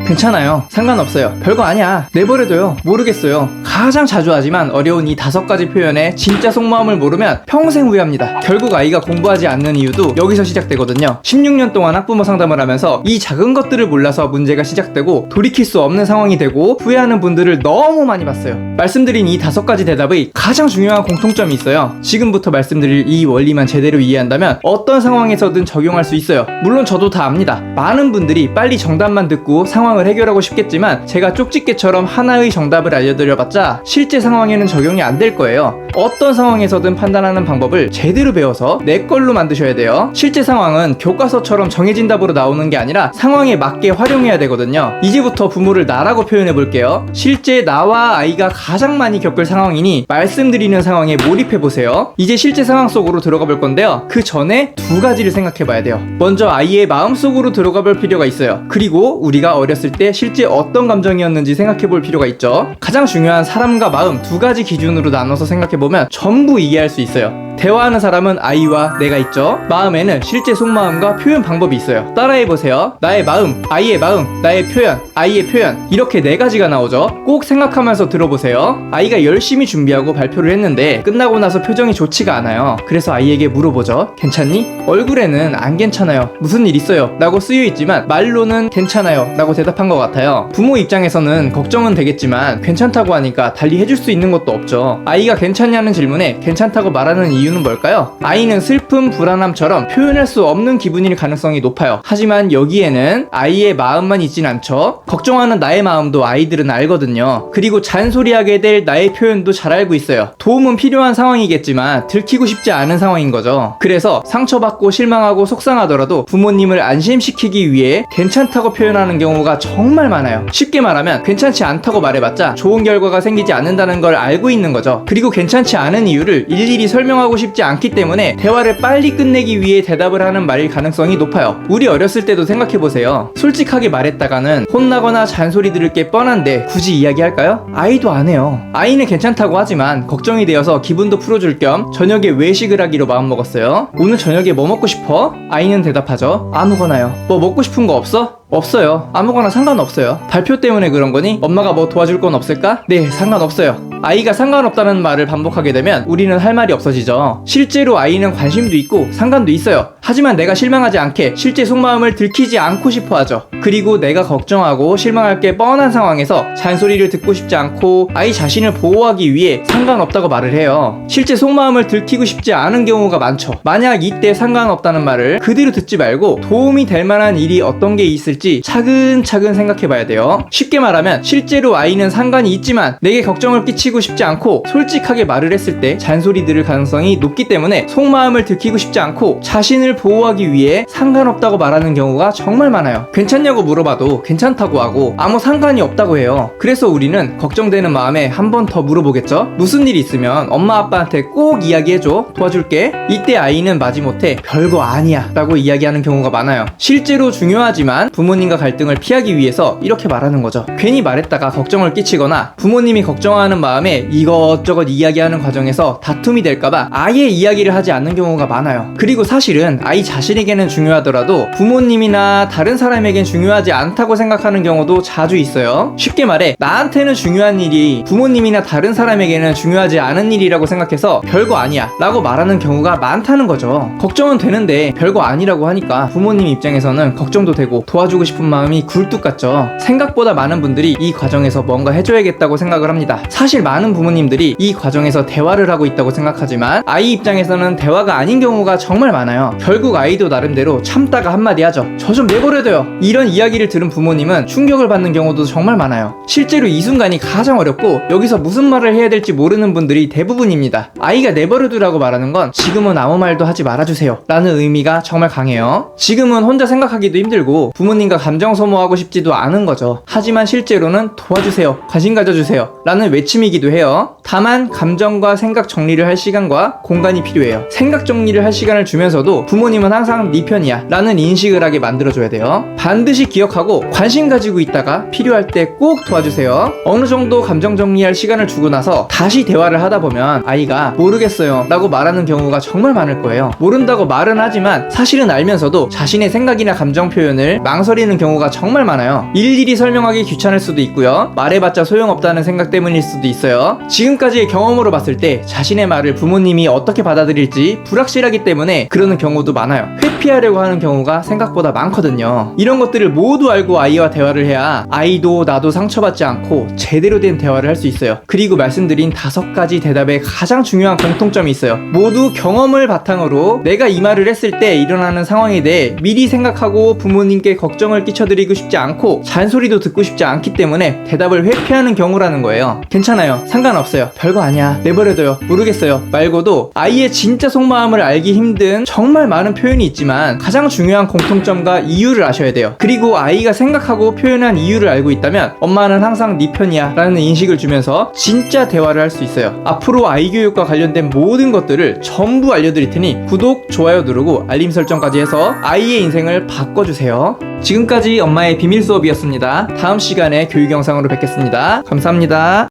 괜찮아요. 상관없어요. 별거 아니야. 내버려둬요. 모르겠어요. 가장 자주 하지만 어려운 이 5가지 표현의 진짜 속마음을 모르면 평생 후회합니다. 결국 아이가 공부하지 않는 이유도 여기서 시작되거든요. 16년 동안 학부모 상담을 하면서 이 작은 것들을 몰라서 문제가 시작되고 돌이킬 수 없는 상황이 되고 후회하는 분들을 너무 많이 봤어요. 말씀드린 이 5가지 대답의 가장 중요한 공통점이 있어요. 지금부터 말씀드릴 이 원리만 제대로 이해한다면 어떤 상황에서든 적용할 수 있어요. 물론 저도 다 압니다. 많은 분들이 빨리 정답만 듣고 상황을 해결하고 싶겠지만 제가 쪽집게처럼 하나의 정답을 알려드려봤자 실제 상황에는 적용이 안 될 거예요. 어떤 상황에서든 판단하는 방법을 제대로 배워서 내 걸로 만드셔야 돼요. 실제 상황은 교과서처럼 정해진 답으로 나오는 게 아니라 상황에 맞게 활용해야 되거든요. 이제부터 부모를 나라고 표현해 볼게요. 실제 나와 아이가 가장 많이 겪을 상황이니 말씀드리는 상황에 몰입해 보세요. 이제 실제 상황 속으로 들어가 볼 건데요. 그 전에 2가지를 생각해 봐야 돼요. 먼저 아이의 마음 속으로 들어가 볼 필요가 있어요. 그리고 우리가 어렸을 때 실제 어떤 감정이었는지 생각해 볼 필요가 있죠. 가장 중요한 사람과 마음 2가지 기준으로 나눠서 생각해 보면 전부 이해할 수 있어요. 대화하는 사람은 아이와 내가 있죠. 마음에는 실제 속마음과 표현 방법이 있어요. 따라해보세요. 나의 마음, 아이의 마음, 나의 표현, 아이의 표현, 이렇게 4가지가 나오죠. 꼭 생각하면서 들어보세요. 아이가 열심히 준비하고 발표를 했는데 끝나고 나서 표정이 좋지가 않아요. 그래서 아이에게 물어보죠. 괜찮니? 얼굴에는 안 괜찮아요. 무슨 일 있어요? 라고 쓰여있지만 말로는 괜찮아요 라고 대답한 것 같아요. 부모 입장에서는 걱정은 되겠지만 괜찮다고 하니까 달리 해줄 수 있는 것도 없죠. 아이가 괜찮냐는 질문에 괜찮다고 말하는 이유는 뭘까요? 아이는 슬픔, 불안함처럼 표현할 수 없는 기분일 가능성이 높아요. 하지만 여기에는 아이의 마음만 있진 않죠. 걱정하는 나의 마음도 아이들은 알거든요. 그리고 잔소리하게 될 나의 표현도 잘 알고 있어요. 도움은 필요한 상황이겠지만 들키고 싶지 않은 상황인 거죠. 그래서 상처받고 실망하고 속상하더라도 부모님을 안심시키기 위해 괜찮다고 표현하는 경우가 정말 많아요. 쉽게 말하면 괜찮지 않다고 말해봤자 좋은 결과가 생기지 않는다는 걸 알고 있는 거죠. 그리고 괜찮지 않은 이유를 일일이 설명하고 싶지 않기 때문에 대화를 빨리 끝내기 위해 대답을 하는 말일 가능성이 높아요. 우리 어렸을 때도 생각해보세요. 솔직하게 말했다가는 혼나거나 잔소리 들을 게 뻔한데 굳이 이야기할까요? 아이도 안 해요. 아이는 괜찮다고 하지만 걱정이 되어서 기분도 풀어줄 겸 저녁에 외식을 하기로 마음먹었어요. 오늘 저녁에 뭐 먹고 싶어? 아이는 대답하죠. 아무거나요. 뭐 먹고 싶은 거 없어? 없어요. 아무거나 상관없어요. 발표 때문에 그런 거니? 엄마가 뭐 도와줄 건 없을까? 네, 상관없어요. 아이가 상관없다는 말을 반복하게 되면 우리는 할 말이 없어지죠. 실제로 아이는 관심도 있고 상관도 있어요. 하지만 내가 실망하지 않게 실제 속마음을 들키지 않고 싶어 하죠. 그리고 내가 걱정하고 실망할 게 뻔한 상황에서 잔소리를 듣고 싶지 않고 아이 자신을 보호하기 위해 상관없다고 말을 해요. 실제 속마음을 들키고 싶지 않은 경우가 많죠. 만약 이때 상관없다는 말을 그대로 듣지 말고 도움이 될 만한 일이 어떤 게 있을지 차근차근 생각해 봐야 돼요. 쉽게 말하면 실제로 아이는 상관이 있지만 내게 걱정을 끼치고 싶지 않고 솔직하게 말을 했을 때 잔소리 들을 가능성이 높기 때문에 속마음을 들키고 싶지 않고 자신을 보호하기 위해 상관없다고 말하는 경우가 정말 많아요. 괜찮냐고 물어봐도 괜찮다고 하고 아무 상관이 없다고 해요. 그래서 우리는 걱정되는 마음에 한 번 더 물어보겠죠? 무슨 일 있으면 엄마 아빠한테 꼭 이야기해줘. 도와줄게. 이때 아이는 마지못해 별거 아니야 라고 이야기하는 경우가 많아요. 실제로 중요하지만 부모님과 갈등을 피하기 위해서 이렇게 말하는 거죠. 괜히 말했다가 걱정을 끼치거나 부모님이 걱정하는 마음에 이것저것 이야기하는 과정에서 다툼이 될까봐 아예 이야기를 하지 않는 경우가 많아요. 그리고 사실은 아이 자신에게는 중요하더라도 부모님이나 다른 사람에겐 중요하지 않다고 생각하는 경우도 자주 있어요. 쉽게 말해 나한테는 중요한 일이 부모님이나 다른 사람에게는 중요하지 않은 일이라고 생각해서 별거 아니야 라고 말하는 경우가 많다는 거죠. 걱정은 되는데 별거 아니라고 하니까 부모님 입장에서는 걱정도 되고 도와주고 싶은 마음이 굴뚝 같죠. 생각보다 많은 분들이 이 과정에서 뭔가 해줘야겠다고 생각을 합니다. 사실 많은 부모님들이 이 과정에서 대화를 하고 있다고 생각하지만 아이 입장에서는 대화가 아닌 경우가 정말 많아요. 결국 아이도 나름대로 참다가 한마디 하죠. 저 좀 내버려둬요. 이런 이야기를 들은 부모님은 충격을 받는 경우도 정말 많아요. 실제로 이 순간이 가장 어렵고 여기서 무슨 말을 해야 될지 모르는 분들이 대부분입니다. 아이가 내버려두라고 말하는 건 지금은 아무 말도 하지 말아주세요 라는 의미가 정말 강해요. 지금은 혼자 생각하기도 힘들고 부모님과 감정 소모하고 싶지도 않은 거죠. 하지만 실제로는 도와주세요, 관심 가져주세요 라는 외침이기 어울리기도 해요. 다만 감정과 생각 정리를 할 시간과 공간이 필요해요. 생각 정리를 할 시간을 주면서도 부모님은 항상 네 편이야 라는 인식을 하게 만들어줘야 돼요. 반드시 기억하고 관심 가지고 있다가 필요할 때 꼭 도와주세요. 어느 정도 감정 정리할 시간을 주고 나서 다시 대화를 하다 보면 아이가 모르겠어요 라고 말하는 경우가 정말 많을 거예요. 모른다고 말은 하지만 사실은 알면서도 자신의 생각이나 감정 표현을 망설이는 경우가 정말 많아요. 일일이 설명하기 귀찮을 수도 있고요. 말해봤자 소용없다는 생각 때문일 수도 있어요. 지금까지의 경험으로 봤을 때 자신의 말을 부모님이 어떻게 받아들일지 불확실하기 때문에 그러는 경우도 많아요. 회피하려고 하는 경우가 생각보다 많거든요. 이런 것들을 모두 알고 아이와 대화를 해야 아이도 나도 상처받지 않고 제대로 된 대화를 할 수 있어요. 그리고 말씀드린 5가지 대답에 가장 중요한 공통점이 있어요. 모두 경험을 바탕으로 내가 이 말을 했을 때 일어나는 상황에 대해 미리 생각하고 부모님께 걱정을 끼쳐드리고 싶지 않고 잔소리도 듣고 싶지 않기 때문에 대답을 회피하는 경우라는 거예요. 괜찮아요. 상관없어요. 별거 아니야. 내버려둬요. 모르겠어요. 말고도 아이의 진짜 속마음을 알기 힘든 정말 많은 표현이 있지만 가장 중요한 공통점과 이유를 아셔야 돼요. 그리고 아이가 생각하고 표현한 이유를 알고 있다면 엄마는 항상 네 편이야 라는 인식을 주면서 진짜 대화를 할 수 있어요. 앞으로 아이 교육과 관련된 모든 것들을 전부 알려드릴 테니 구독, 좋아요 누르고 알림 설정까지 해서 아이의 인생을 바꿔주세요. 지금까지 엄마의 비밀 수업이었습니다. 다음 시간에 교육 영상으로 뵙겠습니다. 감사합니다.